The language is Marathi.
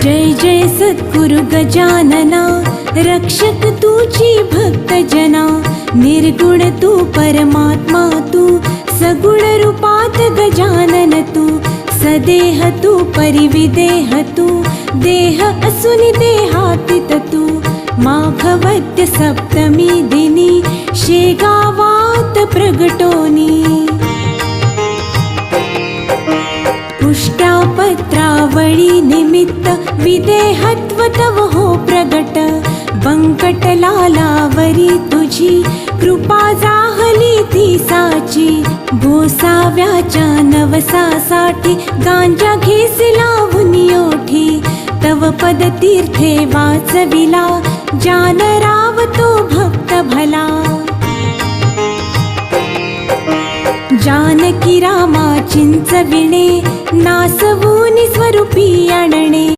जय जय सद्गुरु गजानना, रक्षक तुझी भक्त जना। निर्गुण तू परमात्मा तू, सगुण रूपात गजानन तू। सदेह तू परिविदेह तू, देह असुनि देहातीत तू। माघवद्य सप्तमी दिनी, शेगावात प्रगटोनी। पुष्ट्यापत्रावळी निमित्त, विदेहत्व तव हो प्रगट। बंकटलालावरी तुझी, कृपा जाहली ती साची। गोसाव्याच्या नवसासाठी, गांजा घेसिला उनियोठी। तव पद तीर्थे वाचविला, जानराव तो भक्त भला। जानकी रामा चिंचविणे, नासवूनि स्वरूपी आणणे।